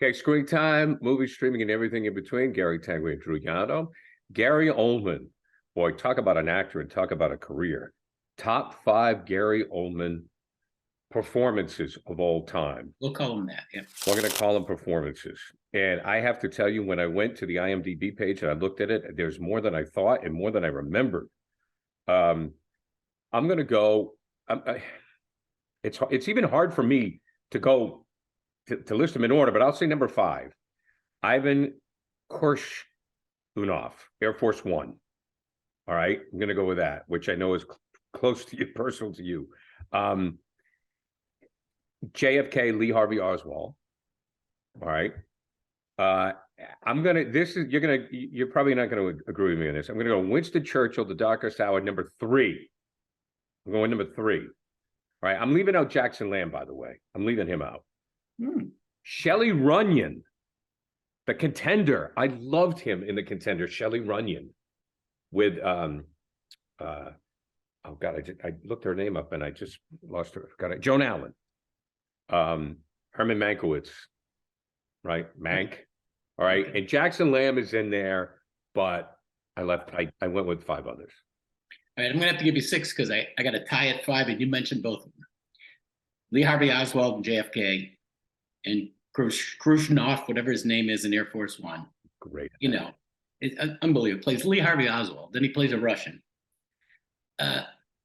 Okay, screen time, movie streaming, and everything in between. Gary Tanguay Drew Yanno. Gary Oldman. Boy, talk about an actor and talk about a career. Top 5 Gary Oldman performances of all time. We'll call them that. Yeah. We're going to call them performances. And I have to tell you, when I went to the IMDb page and I looked at it, there's more than I thought and more than I remembered. I'm going to go. It's even hard for me to go to list them in order, but I'll say number 5, Ivan Korshunov, Air Force One. All right, I'm going to go with that, which I know is close to you, personal to you. JFK, Lee Harvey Oswald. All right. You're probably not going to agree with me on this. I'm going to go Winston Churchill, The Darkest Hour, number 3. I'm going number 3. All right. I'm leaving out Jackson Lamb, by the way. I'm leaving him out. Shelley Runyon, The Contender. I loved him in The Contender. Shelley Runyon with oh God, I looked her name up and I just lost her. Got it. Joan Allen. Herman Mankiewicz, right? Mank. All right. And Jackson Lamb is in there, but I went with 5 others. All right, I'm gonna have to give you 6 because I got a tie at 5, and you mentioned both of them. Lee Harvey Oswald and JFK, and Khrushchev, whatever his name is, in Air Force One. Great. You know, it's unbelievable. Plays Lee Harvey Oswald, then he plays a Russian.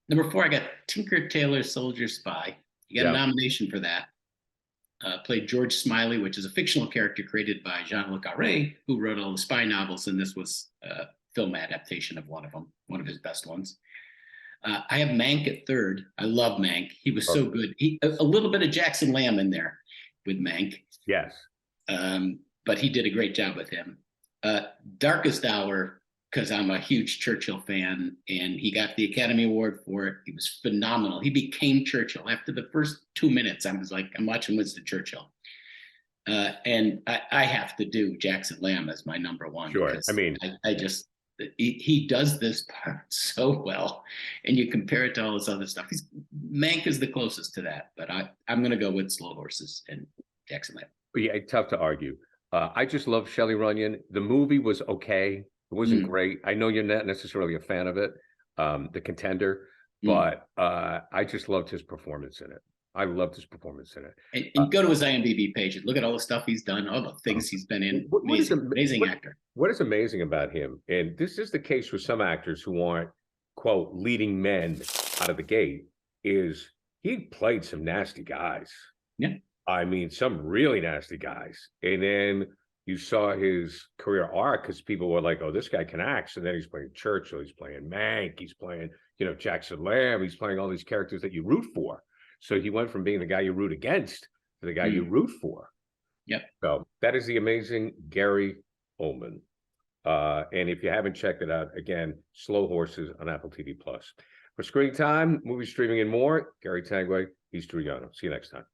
Number 4, I got Tinker Tailor Soldier Spy. You got a nomination for that. Played George Smiley, which is a fictional character created by Jean Le Carré, who wrote all the spy novels, and this was a film adaptation of one of them, one of his best ones. I have Mank at 3rd. I love Mank. He was so good. A little bit of Jackson Lamb in there with Mank. Yes. But he did a great job with him. Darkest Hour, because I'm a huge Churchill fan, and he got the Academy Award for it. He was phenomenal. He became Churchill. After the first 2 minutes, I was like, I'm watching Winston Churchill. And I have to do Jackson Lamb as my number 1. Sure. I mean, he does this part so well, and you compare it to all this other stuff. Mank is the closest to that, but I'm going to go with Slow Horses and Jackson Lamb. Yeah, tough to argue. I just love Shelley Runyon. The movie was okay. It wasn't great. I know you're not necessarily a fan of it, The Contender, but I just loved his performance in it. I loved his performance in it. And go to his IMDb page and look at all the stuff he's done, all the things he's been in. Amazing actor. What is amazing about him, and this is the case with some actors who aren't, quote, leading men out of the gate, is he played some nasty guys. Yeah. I mean, some really nasty guys. And then you saw his career arc because people were like, oh, this guy can act. So then he's playing Churchill, he's playing Mank, he's playing, Jackson Lamb, he's playing all these characters that you root for. So he went from being the guy you root against to the guy you root for. Yep. So that is the amazing Gary Oldman. And if you haven't checked it out, again, Slow Horses on Apple TV+. For Screen Time, movie streaming, and more, Gary Tanguay, Drew Yanno. See you next time.